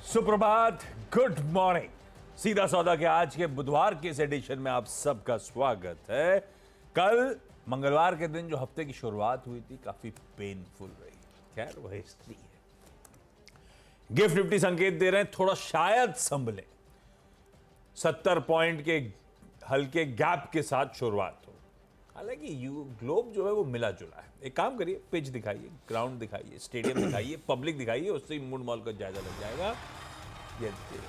सुप्रभात, good morning. सीधा सौदा के आज के बुधवार के इस एडिशन में आप सबका स्वागत है। कल मंगलवार के दिन जो हफ्ते की शुरुआत हुई थी काफी पेनफुल रही। खैर वह हिस्ट्री है। गिफ्ट निफ्टी संकेत दे रहे हैं थोड़ा शायद संभले, 70 पॉइंट के हल्के गैप के साथ शुरुआत हो। हालांकि ग्लोब जो है वो मिला जुला है। एक काम करिए, पिच दिखाइए, ग्राउंड दिखाइए, स्टेडियम दिखाइए, पब्लिक दिखाइए, उससे ही मूड मॉल का जायजा लग जाएगा। ये देखिए,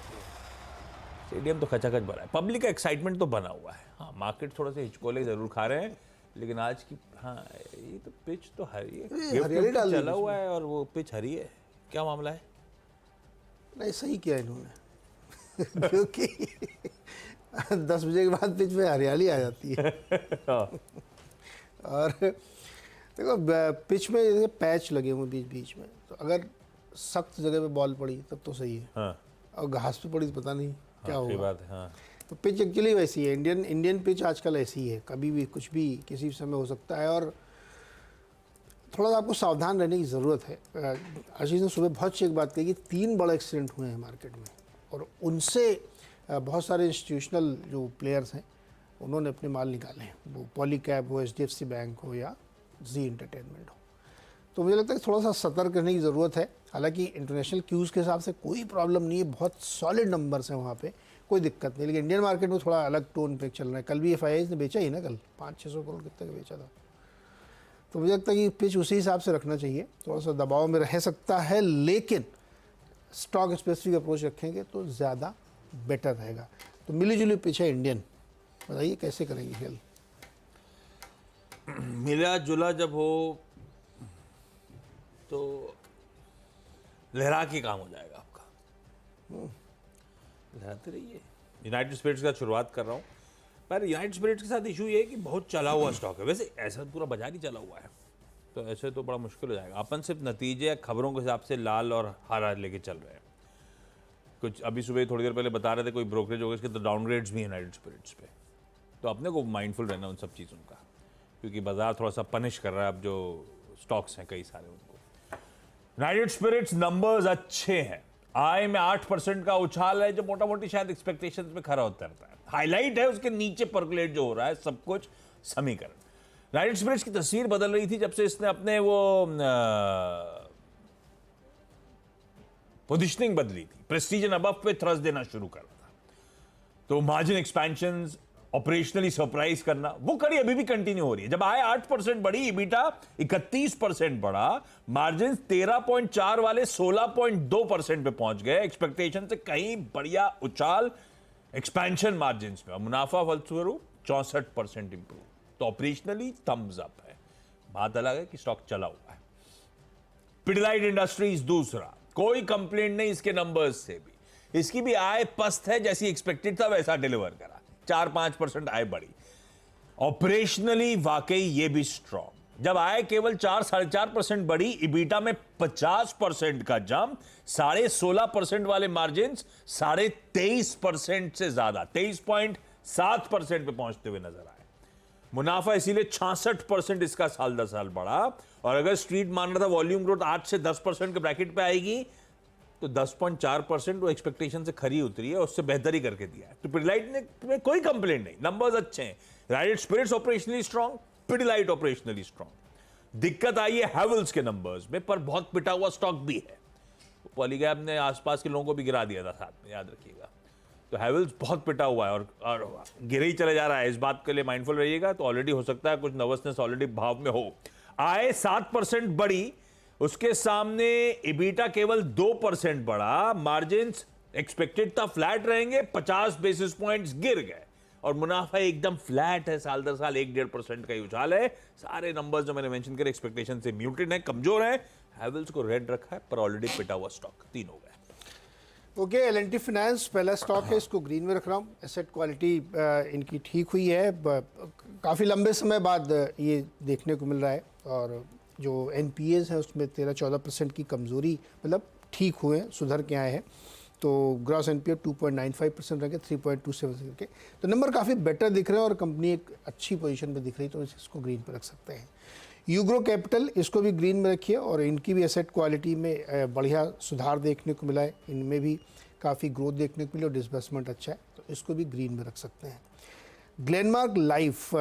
स्टेडियम तो खचाखच भरा है, पब्लिक का एक्साइटमेंट तो बना हुआ है। हाँ, मार्केट थोड़ा सा हिचकोले जरूर खा रहे हैं, लेकिन आज की ये तो पिच तो हरी है, चला हुआ है और वो पिच हरी है। क्या मामला है? नहीं, सही किया इन्होंने क्योंकि 10 बजे के बाद पिच में हरियाली आ जाती है। और देखो, पिच में जैसे पैच लगे हुए बीच बीच में, तो अगर सख्त जगह पे बॉल पड़ी तब तो सही है। हाँ। और घास पे पड़ी तो पता नहीं क्या होगा। बात है। हाँ। तो पिच एक्चुअली वैसी है, इंडियन पिच आजकल ऐसी है, कभी भी कुछ भी किसी समय हो सकता है। और थोड़ा सा आपको सावधान रहने की ज़रूरत है। आशीष ने सुबह बहुत अच्छी एक बात कही कि 3 बड़े एक्सीडेंट हुए हैं मार्केट में, और उनसे बहुत सारे इंस्टीट्यूशनल जो प्लेयर्स हैं उन्होंने अपने माल निकाले हैं। वो पॉलीकैब हो, HDFC बैंक हो या जी एंटरटेनमेंट हो। तो मुझे लगता है कि थोड़ा सा सतर्क रहने की ज़रूरत है। हालांकि इंटरनेशनल क्यूज़ के हिसाब से कोई प्रॉब्लम नहीं है, बहुत सॉलिड नंबर्स हैं वहाँ पे, कोई दिक्कत नहीं। लेकिन इंडियन मार्केट में थोड़ा अलग टोन पे चल रहा है। कल भी FIIs ने बेचा ही ना, कल 500-600 करोड़ कितने का बेचा था। तो मुझे लगता है कि पिच उसी हिसाब से रखना चाहिए। थोड़ा सा दबाव में रह सकता है, लेकिन स्टॉक स्पेसिफिक अप्रोच रखेंगे तो ज़्यादा बेटर रहेगा। तो मिली जुली पिच है इंडियन, बताइए कैसे करेंगे खेल? मिला जुला जब हो तो लहरा के काम हो जाएगा आपका। लहराते रहिए। यूनाइटेड स्पिरिट्स का शुरुआत कर रहा हूँ, पर यूनाइटेड स्पिरिट्स के साथ इशू ये है कि बहुत चला हुआ स्टॉक है। वैसे ऐसा पूरा बाजार ही चला हुआ है, तो ऐसे तो बड़ा मुश्किल हो जाएगा। अपन सिर्फ नतीजे या खबरों के हिसाब से लाल और हरा लेके चल रहे हैं। कुछ अभी सुबह थोड़ी देर पहले बता रहे थे कोई ब्रोकरेज होगा, इसके तो डाउनग्रेड्स भी यूनाइटेड स्पिरिट्स पे। तो अपने को माइंडफुल रहना उन सब चीज़ों का, क्योंकि बाजार थोड़ा सा पनिश कर रहा है अब जो स्टॉक्स हैं कई सारे उनको। यूनाइटेड स्पिरिट्स नंबर्स अच्छे हैं, आय में 8% का उछाल है, जो मोटा मोटी शायद एक्सपेक्टेशंस में खरा उतरता है। हाईलाइट है उसके नीचे परकुलेट जो हो रहा है सब कुछ समीकरण। यूनाइटेड स्पिरिट्स की तस्वीर बदल रही थी जब से इसने अपने वो पोजीशनिंग बदली थी, प्रेस्टीज एंड अबव पे थ्रस्ट देना शुरू कर था। तो मार्जिन एक्सपेंशन, ऑपरेशनली सरप्राइज करना, वो कड़ी अभी भी कंटिन्यू हो रही है। जब आय 8% बढ़ी, इबिटा 31% बढ़ा, मार्जिन 13.4 वाले 16.2% पे पहुंच गए। एक्सपेक्टेशन से कहीं बढ़िया उछाल एक्सपेंशन मार्जिन में, और मुनाफा फलस्वरूप 64% इंप्रूव। तो ऑपरेशनली थम्स अप है। बात अलग है कि स्टॉक चला हुआ है। पिडिलाइट इंडस्ट्रीज दूसरा, कोई कंप्लेंट नहीं इसके नंबर्स से भी। इसकी भी आय पस्त है, जैसी एक्सपेक्टेड था वैसा डिलीवर करा, 4-5% आय बढ़ी। ऑपरेशनली वाकई ये भी स्ट्रॉन्ग। जब आय केवल 4-4.5% बढ़ी, इबिटा में 50% का जंप, 16.5% वाले मार्जिन 23.5% से ज्यादा 23.7% पे पहुंचते हुए नजर आए। मुनाफा इसीलिए 66% इसका साल दर साल बढ़ा। और अगर स्ट्रीट मान रहा था वॉल्यूम ग्रोथ 8 से 10% के ब्रैकेट पे आएगी, तो 10.4% वो एक्सपेक्टेशन से खरी उतरी है, उससे बेहतर ही करके दिया है। तो पिडिलाइट में कोई कंप्लेंट नहीं, नंबर्स अच्छे हैं। United Spirits operationally strong, Pidilite operationally strong. दिक्कत आई है हैवेल्स के नंबर्स में, पर बहुत पिटा हुआ स्टॉक भी है। पॉलीगैब ने आसपास के लोगों को भी गिरा दिया था साथ में, याद रखिएगा। तो हैवेल्स बहुत पिटा हुआ है और गिर ही चले जा रहा है। इस बात के लिए माइंडफुल रहिएगा। तो ऑलरेडी हो सकता है कुछ नर्वसनेस ऑलरेडी भाव में हो। आय 7% बढ़ी, उसके सामने इबिटा केवल 2% बढ़ा। मार्जिन एक्सपेक्टेड था फ्लैट रहेंगे, 50 बेसिस पॉइंट्स गिर गए। और मुनाफा एकदम फ्लैट है, साल दर साल 1-1.5% का ही उछाल है। सारे नंबर्स जो मैंने मेंशन करे एक्सपेक्टेशन से म्यूटेड है, कमजोर है। हैवेल्स को रेड रखा है, पर ऑलरेडी पिटा हुआ स्टॉक 3 हो गए। ओके, L&T फाइनेंस पहला स्टॉक है, इसको ग्रीन में रख रहा हूँ। एसेट क्वालिटी इनकी ठीक हुई है, काफ़ी लंबे समय बाद ये देखने को मिल रहा है। और जो NPAs है उसमें 13-14% की कमज़ोरी, मतलब ठीक हुए, सुधर के आए हैं। तो ग्रॉस NPA 2.95% रह गए, 3.27 करके। तो नंबर काफ़ी बेटर दिख रहे हैं और कंपनी एक अच्छी पोजीशन पे दिख रही है, तो इसको ग्रीन पे रख सकते हैं। यूग्रो कैपिटल, इसको भी ग्रीन में रखिए और इनकी भी एसेट क्वालिटी में बढ़िया सुधार देखने को मिला है, इनमें भी काफ़ी ग्रोथ देखने को मिली और डिसबर्समेंट अच्छा है, तो इसको भी ग्रीन में रख सकते हैं। ग्लेनमार्क लाइफ,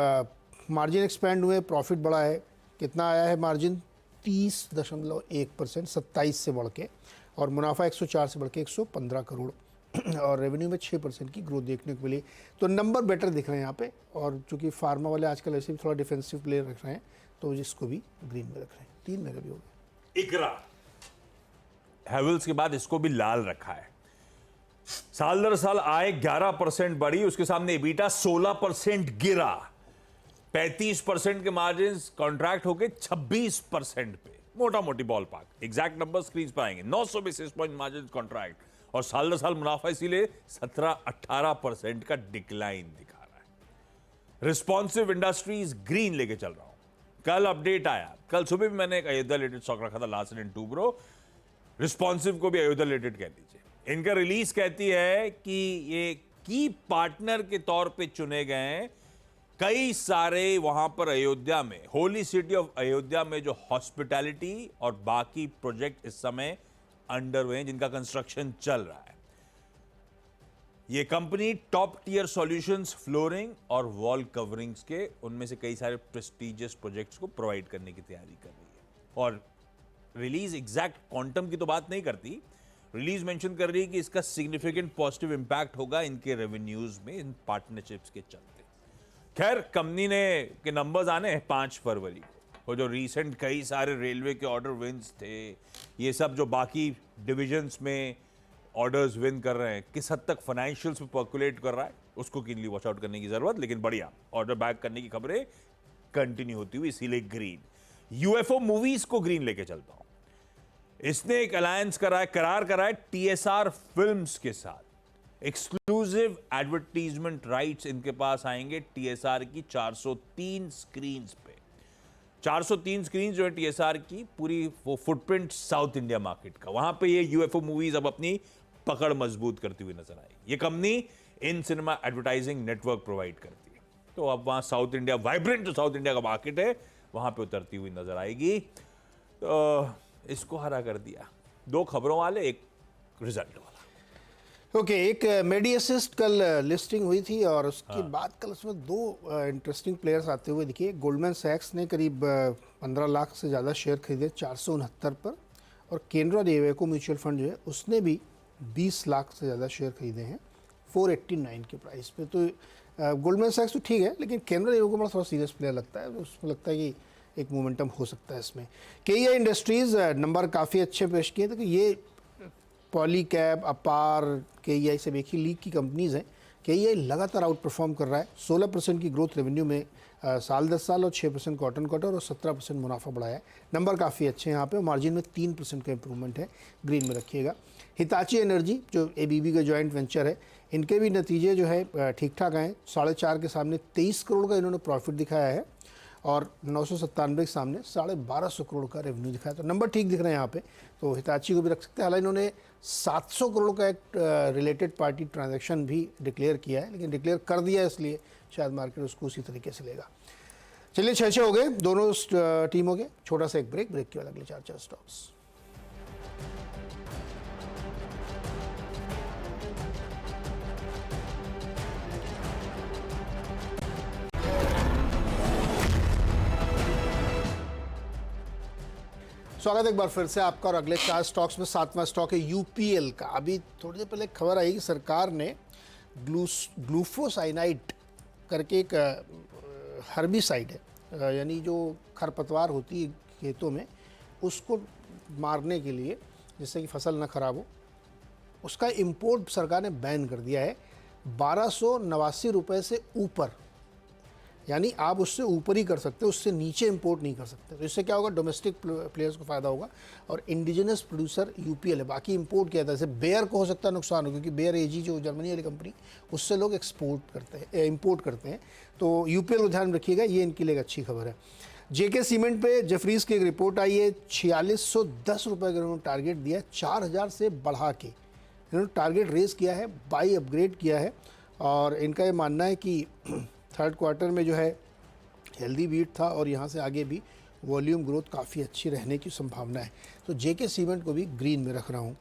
मार्जिन एक्सपेंड हुए, प्रॉफिट बढ़ा है, कितना आया है मार्जिन 30.1%, 27 से बढ़ के, और मुनाफा 104 से बढ़ के 115 करोड़ और रेवेन्यू में 6% की ग्रोथ देखने को मिली। तो नंबर बेटर दिख रहे हैं यहाँ पे, और चूंकि फार्मा वाले आजकल ऐसे भी थोड़ा डिफेंसिव प्लेयर रख रहे हैं, तो इसको भी ग्रीन में रख रहे हैं। 3 मेरे भी हो गए। इकरा हैवेल्स के बाद इसको भी लाल रखा है। साल दर साल आय 11% बढ़ी, उसके सामने एबिटा 16% गिरा, 35% के मार्जिन कॉन्ट्रैक्ट होके 26% पे, मोटा मोटी ball park, exact number screen पर आएंगे। 900 बेसिस पॉइंट मार्जिन कॉन्ट्रैक्ट, और साल दर साल मुनाफा इसीलिए 17-18% का डिक्लाइन दिखा रहा है। रिस्पॉन्सिव इंडस्ट्रीज ग्रीन लेके चल रहा हूं। कल अपडेट आया, कल सुबह भी मैंने एक अयोध्या रिलेटेड स्टॉक रखा था, लार्सन एंड टुब्रो। रिस्पॉन्सिव को भी अयोध्या रिलेटेड कह दीजिए। इनका रिलीज कहती है कि ये की पार्टनर के तौर पे चुने गए हैं कई सारे वहां पर अयोध्या में, होली सिटी ऑफ अयोध्या में जो हॉस्पिटैलिटी और बाकी प्रोजेक्ट इस समय अंडर वे हैं, जिनका कंस्ट्रक्शन चल रहा है। ये company top tier solutions, flooring और वॉल कवरिंग्स के, उनमें से कई सारे प्रेस्टिजियस प्रोजेक्ट्स को प्रोवाइड करने की तैयारी कर रही है। और रिलीज एग्जैक्ट क्वांटम की तो बात नहीं करती, रिलीज मेंशन कर रही है कि इसका सिग्निफिकेंट पॉजिटिव इंपैक्ट होगा इनके रेवेन्यूज में, इन पार्टनरशिप्स के चलते। खैर, कंपनी ने के नंबर्स आने हैं 5 फरवरी को। वो जो रीसेंट कई सारे रेलवे के ऑर्डर विन्स थे, ये सब जो बाकी डिविजन्स में ऑर्डर्स विन कर रहे हैं, किस हद तक फाइनेंशियल्स में पर्कुलेट कर रहा है, उसको किनली वॉच आउट करने की जरूरत। लेकिन बढ़िया ऑर्डर बैक करने की खबरें कंटिन्यू होती हुई, इसीलिए ग्रीन। यूएफओ मूवीज को ग्रीन लेके चलता हूं। इसने एक अलायंस करार करा है टीएसआर फिल्म्स के साथ। एक्सक्लूसिव एडवर्टीजमेंट राइट्स इनके पास आएंगे टीएसआर की 403 स्क्रीन पे। 403 स्क्रीन जो है टीएसआर की, पूरी वो फुटप्रिंट साउथ इंडिया मार्केट का, वहां पे ये यूएफओ मूवीज अब अपनी पकड़ मजबूत करती हुई नजर आएगी। ये company in cinema advertising network provide करती है, तो अब वहां साउथ इंडिया, वाइब्रेंट जो साउथ इंडिया का मार्केट है, वहां पे उतरती हुई नजर आएगी। तो इसको हरा कर दिया। 2 खबरों वाले, एक रिजल्ट वाला। ओके, एक मेडिएसिस्ट कल लिस्टिंग हुई थी, और उसके बाद कल उसमें 2 इंटरेस्टिंग प्लेयर्स आते हुए दिखे। गोल्डमैन सैक्स ने करीब 15 लाख से ज़्यादा शेयर खरीदे 469 पर, और केनरा रेवेको म्यूचुअल फंड जो है उसने भी 20 लाख से ज़्यादा शेयर खरीदे हैं 489 के प्राइस पे। तो गोल्डमैन सैक्स तो ठीक है, लेकिन केनरा रेवेको बड़ा थोड़ा सीरियस प्लेयर लगता है, उसमें लगता है कि एक मोमेंटम हो सकता है इसमें। केईआई इंडस्ट्रीज़ नंबर काफ़ी अच्छे पेश किए थे, तो ये पॉलीकैब, अपार, केईआई सब एक ही लीग की कंपनीज़ हैं। केईआई लगातार आउट परफॉर्म कर रहा है, 16% की ग्रोथ रेवेन्यू में साल 10 साल, और 6% क्वार्टर और 17% मुनाफा बढ़ाया है। नंबर काफ़ी अच्छे हैं यहाँ पे, और मार्जिन में 3% का इंप्रूवमेंट है, ग्रीन में रखिएगा। हिताची एनर्जी जो एबीबी का जॉइंट वेंचर है, इनके भी नतीजे जो है ठीक ठाक आए। 4.5 के सामने 23 करोड़ का इन्होंने प्रॉफिट दिखाया है, और 997 के सामने 1250 करोड़ का रेवेन्यू दिखाया। तो नंबर ठीक दिख रहे हैं यहाँ पे, तो हिताची को भी रख सकते हैं। हालांकि इन्होंने 700 करोड़ का एक रिलेटेड पार्टी ट्रांजैक्शन भी डिक्लेयर किया है, लेकिन डिक्लेयर कर दिया है, इसलिए शायद मार्केट उसको उसी तरीके से लेगा। चलिए 6 हो गए दोनों टीमों के। छोटा सा एक ब्रेक के बाद अगले 4 स्टॉक्स। स्वागत है एक बार फिर से आपका, और अगले 4 स्टॉक्स में 7वां स्टॉक है यूपीएल का। अभी थोड़ी देर पहले खबर आई कि सरकार ने ग्लूफोसाइनाइड करके एक हर्बिसाइड है, यानी जो खरपतवार होती है खेतों में, उसको मारने के लिए, जिससे कि फसल ना खराब हो, उसका इंपोर्ट सरकार ने बैन कर दिया है 1289 रुपये से ऊपर। यानी आप उससे ऊपर ही कर सकते हो, उससे नीचे इंपोर्ट नहीं कर सकते। तो इससे क्या होगा, डोमेस्टिक प्लेयर्स को फ़ायदा होगा, और इंडिजिनस प्रोड्यूसर यूपीएल है। बाकी इंपोर्ट किया था, जैसे बेयर को हो सकता है नुकसान हो, क्योंकि बेयर एजी जो जर्मनी वाली कंपनी, उससे लोग एक्सपोर्ट करते हैं, इंपोर्ट करते हैं। तो यूपीएल को ध्यान रखिएगा, ये इनके लिए एक अच्छी खबर है। जेके सीमेंट पे जेफरीज की एक रिपोर्ट आई है, 4610 रुपये का उन्होंने टारगेट दिया, 4000 से बढ़ा के इन्होंने टारगेट रेज किया है, बाई अपग्रेड किया है। और इनका ये मानना है कि 3rd क्वार्टर में जो है हेल्दी बीट था, और यहाँ से आगे भी वॉल्यूम ग्रोथ काफ़ी अच्छी रहने की संभावना है। तो जेके सीमेंट को भी ग्रीन में रख रहा हूँ।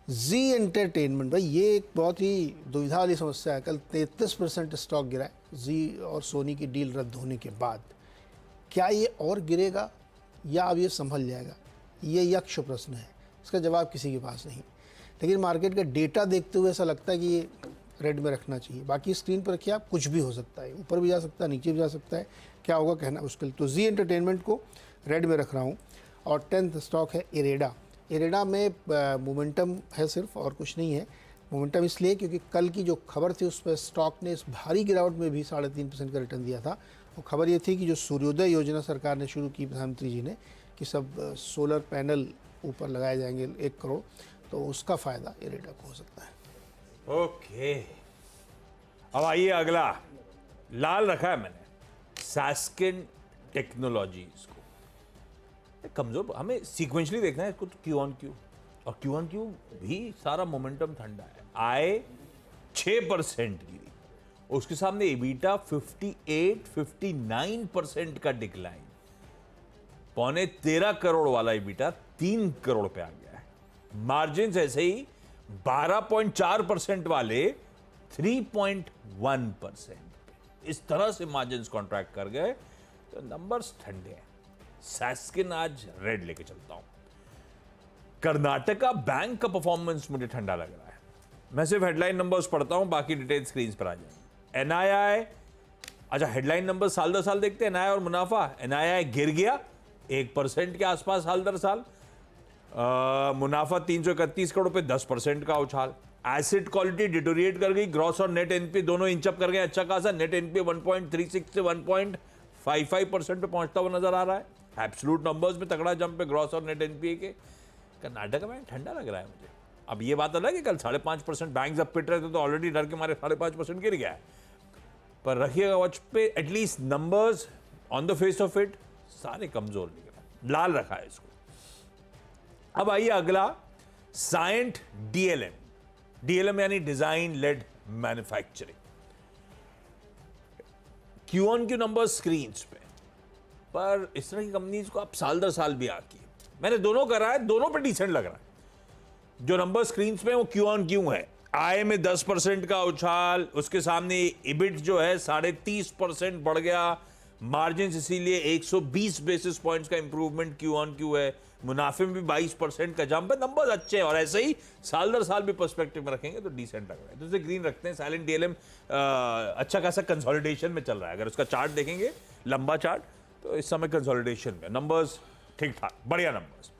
जी एंटरटेनमेंट, भाई ये एक बहुत ही दुविधा वाली समस्या है। कल 33% स्टॉक गिरा है जी और सोनी की डील रद्द होने के बाद। क्या ये और गिरेगा या अब ये संभल जाएगा, ये यक्ष प्रश्न है, इसका जवाब किसी के पास नहीं। लेकिन मार्केट का डेटा देखते हुए ऐसा लगता है कि ये रेड में रखना चाहिए। बाकी स्क्रीन पर रखिए आप, कुछ भी हो सकता है, ऊपर भी जा सकता है, नीचे भी जा सकता है, क्या होगा कहना मुश्किल। तो जी एंटरटेनमेंट को रेड में रख रहा हूँ। और 10th स्टॉक है इरेडा। इरेडा में मोमेंटम है सिर्फ, और कुछ नहीं है। मोमेंटम इसलिए क्योंकि कल की जो खबर थी उस पर स्टॉक ने इस भारी गिरावट में भी 3.5% का रिटर्न दिया था। और खबर ये थी कि जो सूर्योदय योजना सरकार ने शुरू की, प्रधानमंत्री जी ने, कि सब सोलर पैनल ऊपर लगाए जाएंगे 1 करोड़, तो उसका फ़ायदा इरेडा को हो सकता है। ओके, अब आइए अगला, लाल रखा है मैंने, सैस्किन टेक्नोलॉजीज को। कमजोर, हमें सीक्वेंशली देखना है इसको, तो क्यू ऑन क्यू, और क्यू ऑन क्यू भी सारा मोमेंटम ठंडा है। आय 6% गिरी, उसके सामने एबिटा 59% का डिक्लाइन। 13.25 करोड़ वाला एबिटा 3 करोड़ पे आ गया है। मार्जिन ऐसे ही 12.4% वाले 3.1%। इस तरह से मार्जिन कॉन्ट्रैक्ट कर गए, तो नंबर्स ठंडे हैं। सैस्किन आज रेड लेके चलता हूं। कर्नाटका बैंक का परफॉर्मेंस मुझे ठंडा लग रहा है। मैं सिर्फ हेडलाइन नंबर्स पढ़ता हूं, बाकी डिटेल स्क्रीन पर आ जाएंगे। एनआईआई, अच्छा हेडलाइन नंबर साल दर साल देखते हैं। एनआईआई और मुनाफा, एनआईआई गिर गया 1% के आसपास साल दर साल। मुनाफा 331 करोड़ पे 10% का उछाल। एसिड क्वालिटी डिटोरिएट कर गई, ग्रॉस और नेट एनपी दोनों इंचअप कर गए अच्छा खासा। नेट एनपी 1.36 से 1.55% पे पहुंचता हुआ नजर आ रहा है। एब्सोल्यूट नंबर्स में तगड़ा जंप है ग्रॉस और नेट एनपीए के। कर्नाटक में ठंडा लग रहा है मुझे। अब ये बात अलग है, कल 5.5% बैंक जब पिट रहे थे तो ऑलरेडी डर के मारे 5.5% गिर गया है। पर रखिएगा वॉच पे, at least numbers on the face of it सारे कमजोर दिख रहे हैं, लाल रखा है इसको। अब आइए अगला, साइंट डीएलएम। डीएलएम यानी design led manufacturing. Q on Q number screen पे, पर इस तरह की कंपनीज को आप साल दर साल भी आकी। मैंने दोनों करा है, दोनों पे डिसेंट लग रहा है। जो नंबर स्क्रीन पे वो क्यू ऑन क्यू है। आय में 10% का उछाल, उसके सामने इबिट जो है 30.5% बढ़ गया। मार्जिन इसीलिए 120 बेसिस पॉइंट्स का इंप्रूवमेंट क्यू ऑन क्यू है। मुनाफे में भी 22% का जंप है। नंबर्स अच्छे हैं और ऐसे ही साल दर साल भी पर्सपेक्टिव में रखेंगे तो डिसेंट लग रहा है। तो इसे ग्रीन रखते हैं। साइलेंट डीएलएम अच्छा खासा कंसोलिडेशन में चल रहा है। अगर उसका चार्ट देखेंगे, लंबा चार्ट, तो इस समय कंसोलिडेशन में, नंबर्स ठीक ठाक, बढ़िया नंबर्स।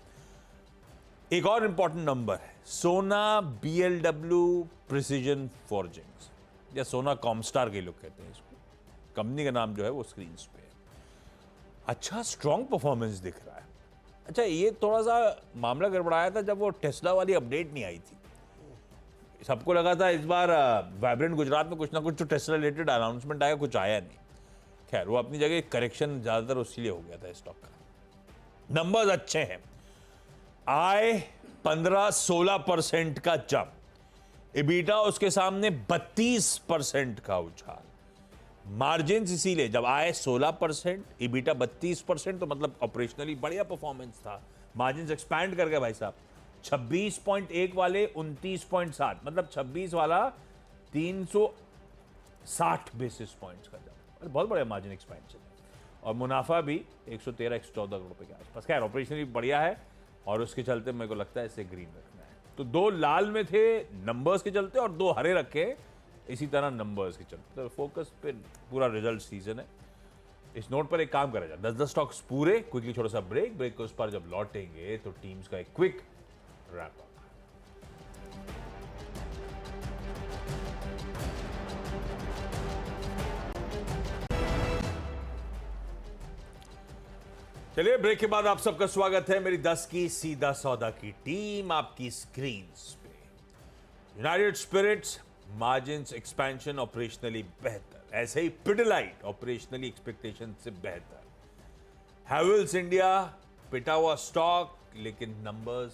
एक और इंपॉर्टेंट नंबर है सोना बीएलडब्ल्यू प्रिसीजन फॉर्जिंग्स, या सोना कॉमस्टार के लोग कहते हैं इसको। कंपनी का नाम जो है वो स्क्रीन पे है। अच्छा स्ट्रॉन्ग परफॉर्मेंस दिख रहा है। अच्छा, ये थोड़ा सा मामला गड़बड़ाया था जब वो टेस्ला वाली अपडेट नहीं आई थी। सबको लगा था इस बार वाइब्रेंट गुजरात में कुछ ना कुछ तो टेस्ला रिलेटेड अनाउंसमेंट आएगा, कुछ आया नहीं। खैर वो अपनी जगह करेक्शन ज्यादातर उसके लिए हो गया था स्टॉक का। नंबर्स अच्छे हैं। आय 15-16% का जंप, एबिटा उसके सामने 32% का उछाल। मार्जिन इसीलिए जब आए 16%, एबिटा 32%, तो मतलब ऑपरेशनली बढ़िया परफॉर्मेंस था। मार्जिन एक्सपैंड कर गए भाई साहब। 26.1 वाले 29.7, मतलब 26 वाला 360 बेसिस पॉइंट्स का जंप, बहुत बढ़िया मार्जिन एक्सपेंशन है। और मुनाफा भी 113-114 करोड़ रुपए के आसपास। खैर ऑपरेशनली बढ़िया है और उसके चलते मेरे को लगता है इसे ग्रीन रखना है। तो 2 लाल में थे नंबर्स के चलते और 2 हरे रखे इसी तरह नंबर्स के चलते। तो फोकस पे पूरा रिजल्ट सीजन है। इस नोट पर एक काम करा जाए, 10 स्टॉक्स पूरे क्विकली, छोटा सा ब्रेक के उस पर जब लौटेंगे तो टीम्स का एक क्विक रैप अप। चलिए ब्रेक के बाद आप सबका स्वागत है मेरी 10 की सीधा सौदा की टीम आपकी स्क्रीन पे। United Spirits margins expansion operationally बेहतर, ऐसे ही पिडिलाइट ऑपरेशनली एक्सपेक्टेशन से बेहतर। हैवेल्स इंडिया पिटा हुआ स्टॉक लेकिन नंबर्स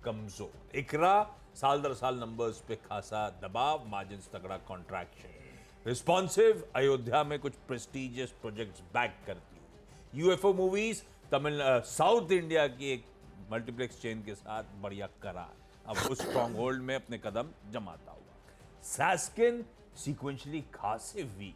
कमजोर। इकरा साल दर साल नंबर्स पे खासा दबाव, मार्जिन्स तगड़ा कॉन्ट्रैक्शन। रिस्पॉन्सिव अयोध्या में कुछ प्रेस्टिजियस प्रोजेक्ट्स बैक करती हुई। UFO movies Tamil south India की एक मल्टीप्लेक्स चेन के साथ बढ़िया करार, अब उस स्ट्रॉन्ग होल्ड में अपने कदम जमाता हुआ। सैस्किन सीक्वेंशली खासे वीक,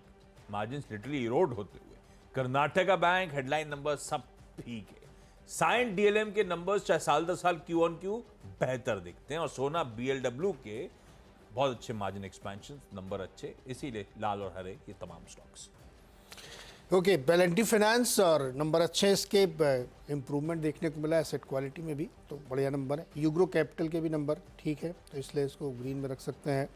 मार्जिन लिटरली इरोड होते हुए। कर्नाटका बैंक हेडलाइन नंबर सब ठीक है। साइंट डीएलएम के नंबर्स चाहे साल दर साल क्यू ऑन क्यू बेहतर दिखते हैं, और सोना बीएलडब्ल्यू के बहुत अच्छे मार्जिन एक्सपेंशन, नंबर अच्छे, इसीलिए लाल और हरे ये तमाम स्टॉक्स। ओके, L&T फाइनेंस और नंबर अच्छे हैं इसके, इम्प्रूवमेंट देखने को मिला एसेट क्वालिटी में भी, तो बढ़िया नंबर है। यूग्रो कैपिटल के भी नंबर ठीक है, तो इसलिए इसको ग्रीन में रख सकते हैं।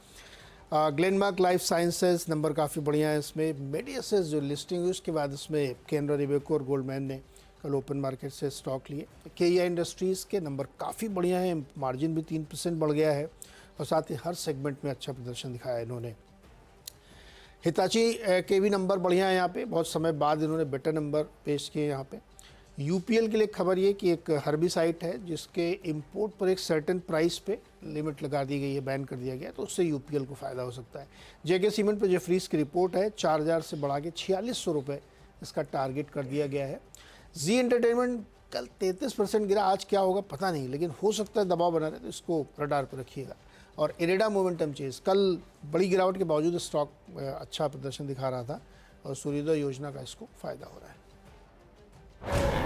ग्लेनमार्क लाइफ साइंसेज नंबर काफ़ी बढ़िया है इसमें। मेडियसेस जो लिस्टिंग हुई उसके बाद इसमें केनरा रिबेको और गोल्डमैन ने कल ओपन मार्केट से स्टॉक लिए। केईआई इंडस्ट्रीज़ के नंबर काफ़ी बढ़िया है, मार्जिन भी 3% बढ़ गया है, और साथ ही हर सेगमेंट में अच्छा प्रदर्शन दिखाया इन्होंने। हिताची के भी नंबर बढ़िया है यहाँ पे, बहुत समय बाद इन्होंने बेटर नंबर पेश किए यहाँ पे। यूपीएल के लिए खबर ये कि एक हर्बिसाइड है जिसके इंपोर्ट पर एक सर्टेन प्राइस पे लिमिट लगा दी गई है, बैन कर दिया गया है, तो उससे यूपीएल को फ़ायदा हो सकता है। जेके सीमेंट पे जेफरीज की रिपोर्ट है, 4000 से बढ़ा के 4600 रुपये इसका टारगेट कर दिया गया है। जी एंटरटेनमेंट कल 33% गिरा, आज क्या होगा पता नहीं, लेकिन हो सकता है दबाव बना रहे, तो इसको रडार पर रखिएगा। और इरेडा मोमेंटम चेज, कल बड़ी गिरावट के बावजूद स्टॉक अच्छा प्रदर्शन दिखा रहा था, और सूर्योदय योजना का इसको फ़ायदा हो रहा है।